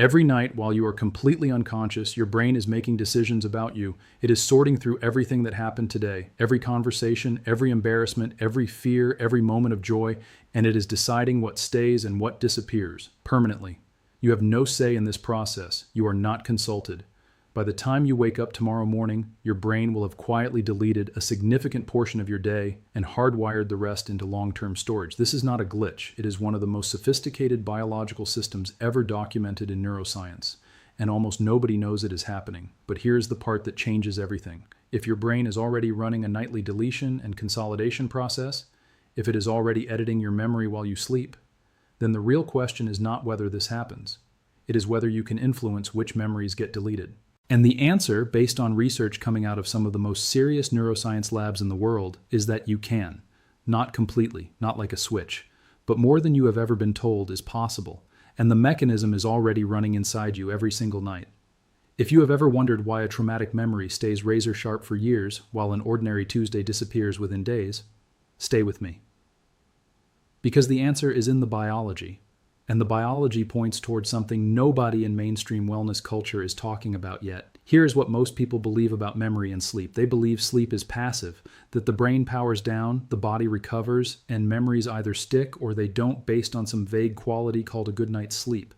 Every night, while you are completely unconscious, your brain is making decisions about you. It is sorting through everything that happened today, every conversation, every embarrassment, every fear, every moment of joy, and it is deciding what stays and what disappears permanently. You have no say in this process. You are not consulted. By the time you wake up tomorrow morning, your brain will have quietly deleted a significant portion of your day and hardwired the rest into long-term storage. This is not a glitch. It is one of the most sophisticated biological systems ever documented in neuroscience, and almost nobody knows it is happening. But here's the part that changes everything. If your brain is already running a nightly deletion and consolidation process, if it is already editing your memory while you sleep, then the real question is not whether this happens. It is whether you can influence which memories get deleted. And the answer, based on research coming out of some of the most serious neuroscience labs in the world, is that you can. Not completely, not like a switch, but more than you have ever been told is possible, and the mechanism is already running inside you every single night. If you have ever wondered why a traumatic memory stays razor sharp for years while an ordinary Tuesday disappears within days, stay with me. Because the answer is in the biology. And the biology points towards something nobody in mainstream wellness culture is talking about yet. Here's what most people believe about memory and sleep. They believe sleep is passive, that the brain powers down, the body recovers, and memories either stick or they don't based on some vague quality called a good night's sleep.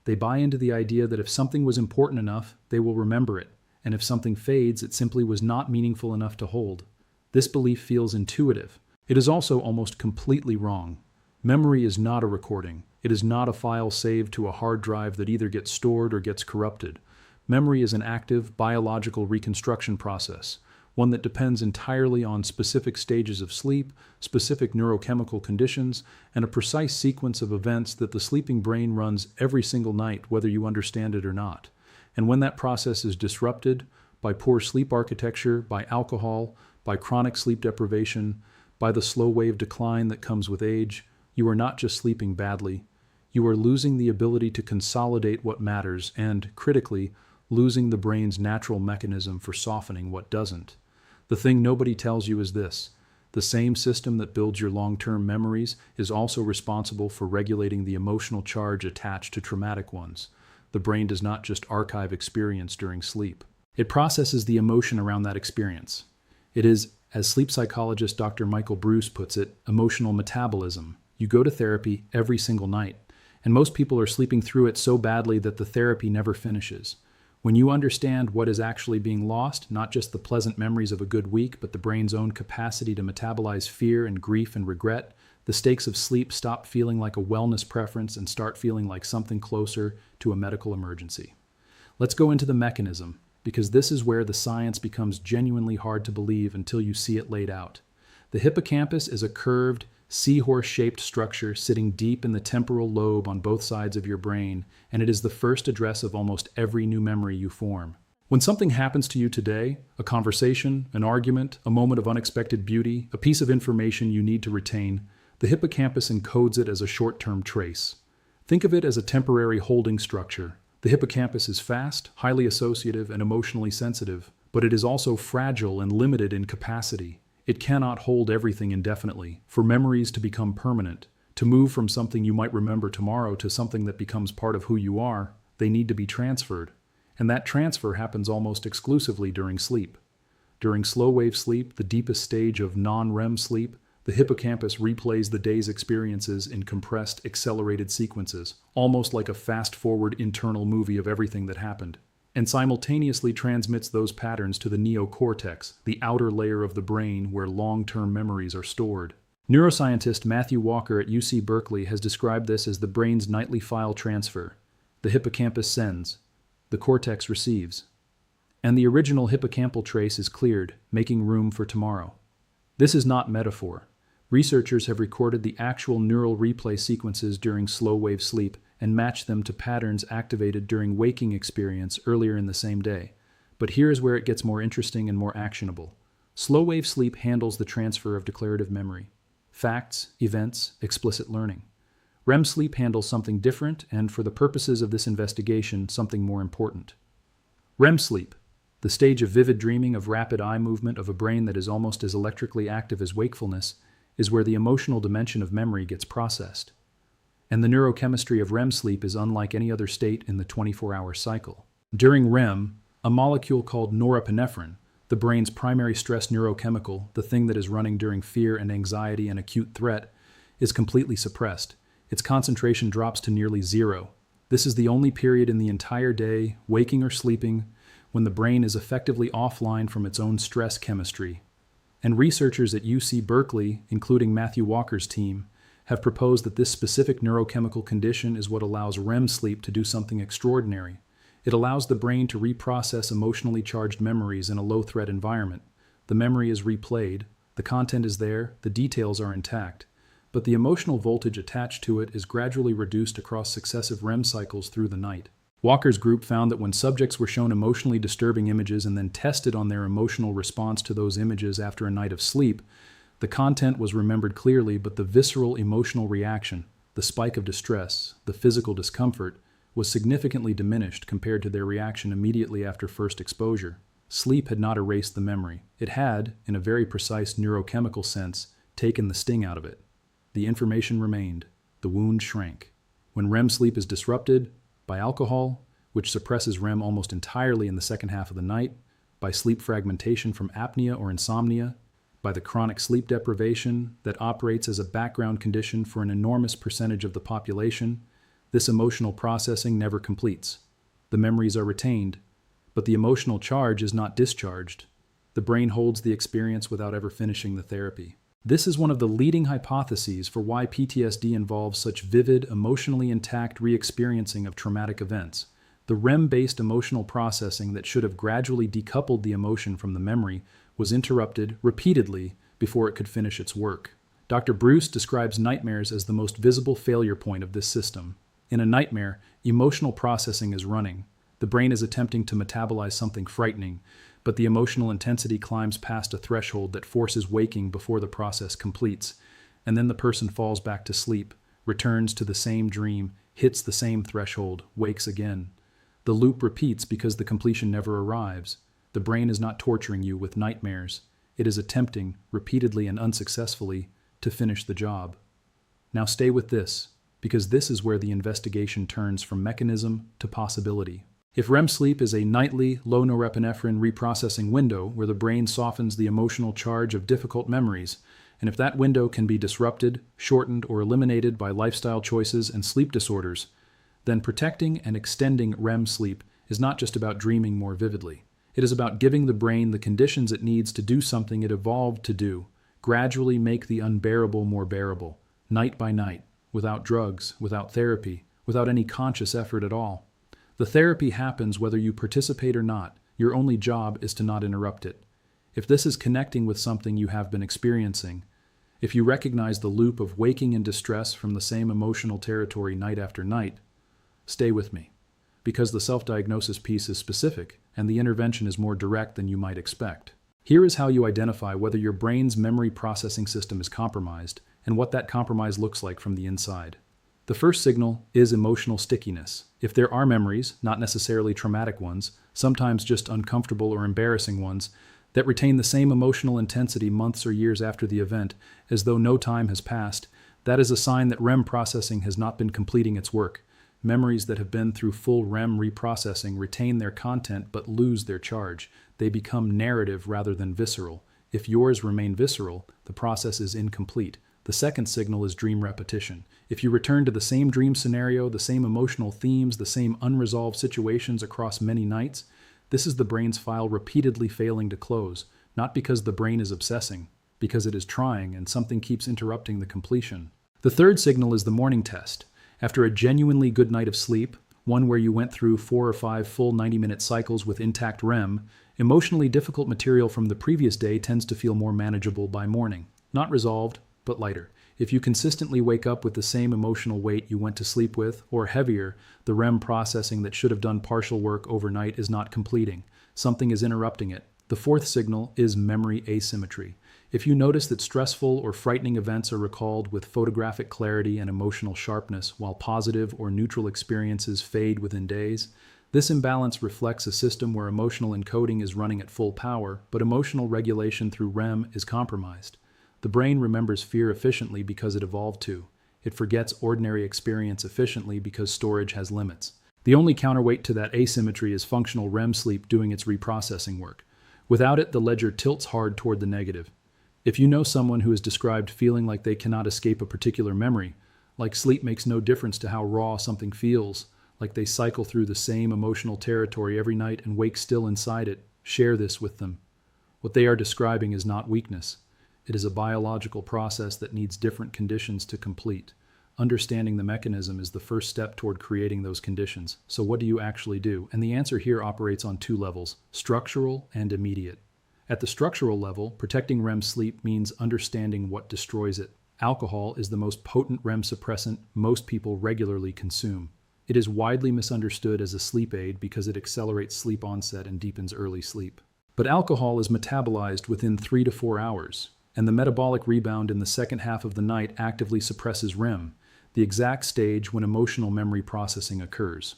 They buy into the idea that if something was important enough, they will remember it, and if something fades, it simply was not meaningful enough to hold. This belief feels intuitive. It is also almost completely wrong. Memory is not a recording. It is not a file saved to a hard drive that either gets stored or gets corrupted. Memory is an active, biological reconstruction process, one that depends entirely on specific stages of sleep, specific neurochemical conditions, and a precise sequence of events that the sleeping brain runs every single night, whether you understand it or not. And when that process is disrupted by poor sleep architecture, by alcohol, by chronic sleep deprivation, by the slow wave decline that comes with age, you are not just sleeping badly, you are losing the ability to consolidate what matters and, critically, losing the brain's natural mechanism for softening what doesn't. The thing nobody tells you is this: the same system that builds your long-term memories is also responsible for regulating the emotional charge attached to traumatic ones. The brain does not just archive experience during sleep. It processes the emotion around that experience. It is, as sleep psychologist Dr. Michael Bruce puts it, emotional metabolism. You go to therapy every single night, and most people are sleeping through it so badly that the therapy never finishes. When you understand what is actually being lost, not just the pleasant memories of a good week, but the brain's own capacity to metabolize fear and grief and regret, the stakes of sleep stop feeling like a wellness preference and start feeling like something closer to a medical emergency. Let's go into the mechanism, because this is where the science becomes genuinely hard to believe until you see it laid out. The hippocampus is a curved, seahorse-shaped structure sitting deep in the temporal lobe on both sides of your brain, and it is the first address of almost every new memory you form. When something happens to you today, a conversation, an argument, a moment of unexpected beauty, a piece of information you need to retain, the hippocampus encodes it as a short-term trace. Think of it as a temporary holding structure. The hippocampus is fast, highly associative, and emotionally sensitive, but it is also fragile and limited in capacity. It cannot hold everything indefinitely. For memories to become permanent, to move from something you might remember tomorrow to something that becomes part of who you are, they need to be transferred. And that transfer happens almost exclusively during sleep. During slow-wave sleep, the deepest stage of non-REM sleep, the hippocampus replays the day's experiences in compressed, accelerated sequences, almost like a fast-forward internal movie of everything that happened, and simultaneously transmits those patterns to the neocortex, the outer layer of the brain where long-term memories are stored. Neuroscientist Matthew Walker at UC Berkeley has described this as the brain's nightly file transfer. The hippocampus sends, the cortex receives, and the original hippocampal trace is cleared, making room for tomorrow. This is not metaphor. Researchers have recorded the actual neural replay sequences during slow-wave sleep and matched them to patterns activated during waking experience earlier in the same day. But here is where it gets more interesting and more actionable. Slow-wave sleep handles the transfer of declarative memory. Facts, events, explicit learning. REM sleep handles something different and, for the purposes of this investigation, something more important. REM sleep, the stage of vivid dreaming of rapid eye movement of a brain that is almost as electrically active as wakefulness, is where the emotional dimension of memory gets processed. And the neurochemistry of REM sleep is unlike any other state in the 24-hour cycle. During REM, a molecule called norepinephrine, the brain's primary stress neurochemical, the thing that is running during fear and anxiety and acute threat, is completely suppressed. Its concentration drops to nearly zero. This is the only period in the entire day, waking or sleeping, when the brain is effectively offline from its own stress chemistry. And researchers at UC Berkeley, including Matthew Walker's team, have proposed that this specific neurochemical condition is what allows REM sleep to do something extraordinary. It allows the brain to reprocess emotionally charged memories in a low-threat environment. The memory is replayed, the content is there, the details are intact, but the emotional voltage attached to it is gradually reduced across successive REM cycles through the night. Walker's group found that when subjects were shown emotionally disturbing images and then tested on their emotional response to those images after a night of sleep, the content was remembered clearly, but the visceral emotional reaction, the spike of distress, the physical discomfort, was significantly diminished compared to their reaction immediately after first exposure. Sleep had not erased the memory. It had, in a very precise neurochemical sense, taken the sting out of it. The information remained. The wound shrank. When REM sleep is disrupted by alcohol, which suppresses REM almost entirely in the second half of the night, by sleep fragmentation from apnea or insomnia, by the chronic sleep deprivation that operates as a background condition for an enormous percentage of the population, this emotional processing never completes. The memories are retained, but the emotional charge is not discharged. The brain holds the experience without ever finishing the therapy. This is one of the leading hypotheses for why PTSD involves such vivid, emotionally intact re-experiencing of traumatic events. The REM-based emotional processing that should have gradually decoupled the emotion from the memory was interrupted repeatedly before it could finish its work. Dr. Bruce describes nightmares as the most visible failure point of this system. In a nightmare, emotional processing is running. The brain is attempting to metabolize something frightening, but the emotional intensity climbs past a threshold that forces waking before the process completes, and then the person falls back to sleep, returns to the same dream, hits the same threshold, wakes again. The loop repeats because the completion never arrives. The brain is not torturing you with nightmares. It is attempting, repeatedly and unsuccessfully, to finish the job. Now stay with this, because this is where the investigation turns from mechanism to possibility. If REM sleep is a nightly, low norepinephrine reprocessing window where the brain softens the emotional charge of difficult memories, and if that window can be disrupted, shortened, or eliminated by lifestyle choices and sleep disorders, then protecting and extending REM sleep is not just about dreaming more vividly. It is about giving the brain the conditions it needs to do something it evolved to do, gradually make the unbearable more bearable, night by night, without drugs, without therapy, without any conscious effort at all. The therapy happens whether you participate or not. Your only job is to not interrupt it. If this is connecting with something you have been experiencing, if you recognize the loop of waking in distress from the same emotional territory night after night, stay with me, because the self-diagnosis piece is specific and the intervention is more direct than you might expect. Here is how you identify whether your brain's memory processing system is compromised and what that compromise looks like from the inside. The first signal is emotional stickiness. If there are memories, not necessarily traumatic ones, sometimes just uncomfortable or embarrassing ones, that retain the same emotional intensity months or years after the event, as though no time has passed, that is a sign that REM processing has not been completing its work. Memories that have been through full REM reprocessing retain their content but lose their charge. They become narrative rather than visceral. If yours remain visceral, the process is incomplete. The second signal is dream repetition. If you return to the same dream scenario, the same emotional themes, the same unresolved situations across many nights, this is the brain's file repeatedly failing to close, not because the brain is obsessing, because it is trying and something keeps interrupting the completion. The third signal is the morning test. After a genuinely good night of sleep, one where you went through 4 or 5 full 90-minute cycles with intact REM, emotionally difficult material from the previous day tends to feel more manageable by morning. Not resolved, but lighter. If you consistently wake up with the same emotional weight you went to sleep with, or heavier, the REM processing that should have done partial work overnight is not completing. Something is interrupting it. The fourth signal is memory asymmetry. If you notice that stressful or frightening events are recalled with photographic clarity and emotional sharpness, while positive or neutral experiences fade within days, this imbalance reflects a system where emotional encoding is running at full power, but emotional regulation through REM is compromised. The brain remembers fear efficiently because it evolved to. It forgets ordinary experience efficiently because storage has limits. The only counterweight to that asymmetry is functional REM sleep doing its reprocessing work. Without it, the ledger tilts hard toward the negative. If you know someone who has described feeling like they cannot escape a particular memory, like sleep makes no difference to how raw something feels, like they cycle through the same emotional territory every night and wake still inside it, share this with them. What they are describing is not weakness. It is a biological process that needs different conditions to complete. Understanding the mechanism is the first step toward creating those conditions. So what do you actually do? And the answer here operates on two levels, structural and immediate. At the structural level, protecting REM sleep means understanding what destroys it. Alcohol is the most potent REM suppressant most people regularly consume. It is widely misunderstood as a sleep aid because it accelerates sleep onset and deepens early sleep. But alcohol is metabolized within 3 to 4 hours, and the metabolic rebound in the second half of the night actively suppresses REM, the exact stage when emotional memory processing occurs.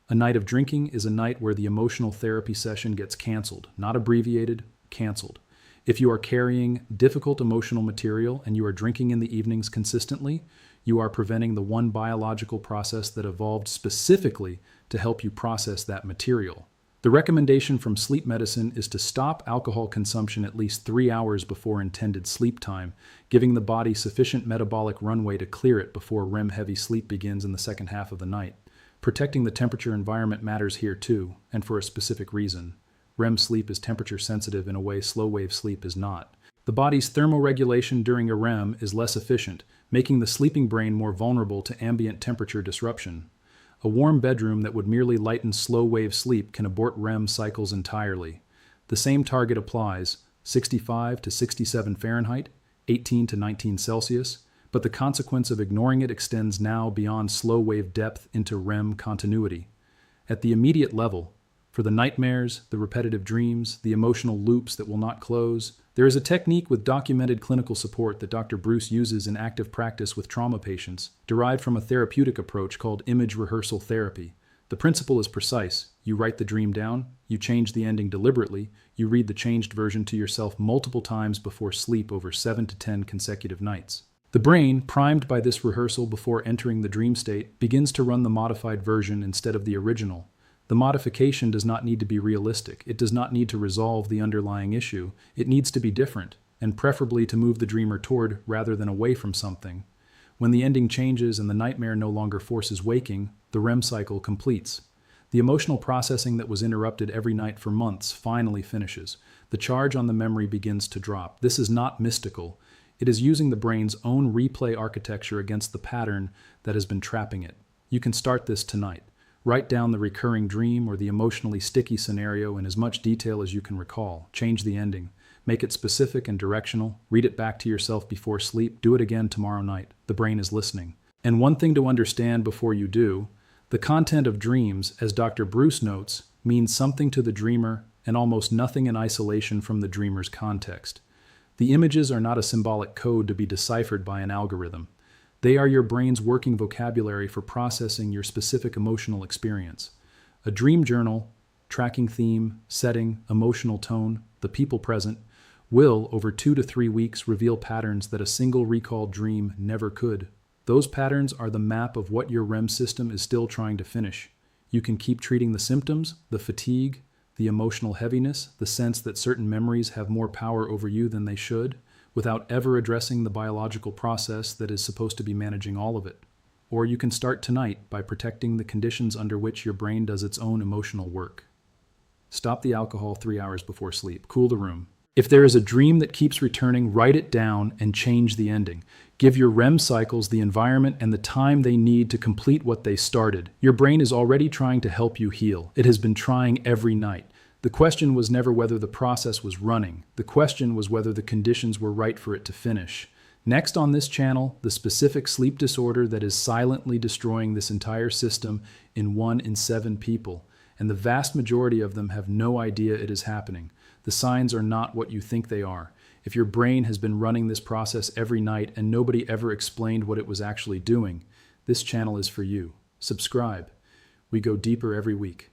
A night of drinking is a night where the emotional therapy session gets canceled, not abbreviated, canceled. If you are carrying difficult emotional material and you are drinking in the evenings consistently, you are preventing the one biological process that evolved specifically to help you process that material. The recommendation from sleep medicine is to stop alcohol consumption at least 3 hours before intended sleep time, giving the body sufficient metabolic runway to clear it before REM-heavy sleep begins in the second half of the night. Protecting the temperature environment matters here too, and for a specific reason. REM sleep is temperature sensitive in a way slow-wave sleep is not. The body's thermoregulation during a REM is less efficient, making the sleeping brain more vulnerable to ambient temperature disruption. A warm bedroom that would merely lighten slow-wave sleep can abort REM cycles entirely. The same target applies, 65 to 67 Fahrenheit, 18 to 19 Celsius, but the consequence of ignoring it extends now beyond slow-wave depth into REM continuity. At the immediate level, for the nightmares, the repetitive dreams, the emotional loops that will not close, there is a technique with documented clinical support that Dr. Bruce uses in active practice with trauma patients, derived from a therapeutic approach called image rehearsal therapy. The principle is precise. You write the dream down, you change the ending deliberately, you read the changed version to yourself multiple times before sleep over 7 to 10 consecutive nights. The brain, primed by this rehearsal before entering the dream state, begins to run the modified version instead of the original. The modification does not need to be realistic. It does not need to resolve the underlying issue. It needs to be different, and preferably to move the dreamer toward rather than away from something. When the ending changes and the nightmare no longer forces waking, the REM cycle completes. The emotional processing that was interrupted every night for months finally finishes. The charge on the memory begins to drop. This is not mystical. It is using the brain's own replay architecture against the pattern that has been trapping it. You can start this tonight. Write down the recurring dream or the emotionally sticky scenario in as much detail as you can recall. Change the ending. Make it specific and directional. Read it back to yourself before sleep. Do it again tomorrow night. The brain is listening. And one thing to understand before you do, the content of dreams, as Dr. Bruce notes, means something to the dreamer and almost nothing in isolation from the dreamer's context. The images are not a symbolic code to be deciphered by an algorithm. They are your brain's working vocabulary for processing your specific emotional experience. A dream journal, tracking theme, setting, emotional tone, the people present, will, over 2 to 3 weeks, reveal patterns that a single recalled dream never could. Those patterns are the map of what your REM system is still trying to finish. You can keep treating the symptoms, the fatigue, the emotional heaviness, the sense that certain memories have more power over you than they should, without ever addressing the biological process that is supposed to be managing all of it. Or you can start tonight by protecting the conditions under which your brain does its own emotional work. Stop the alcohol 3 hours before sleep. Cool the room. If there is a dream that keeps returning, write it down and change the ending. Give your REM cycles the environment and the time they need to complete what they started. Your brain is already trying to help you heal. It has been trying every night. The question was never whether the process was running. The question was whether the conditions were right for it to finish. Next on this channel, the specific sleep disorder that is silently destroying this entire system in 1 in 7 people. And the vast majority of them have no idea it is happening. The signs are not what you think they are. If your brain has been running this process every night and nobody ever explained what it was actually doing, this channel is for you. Subscribe. We go deeper every week.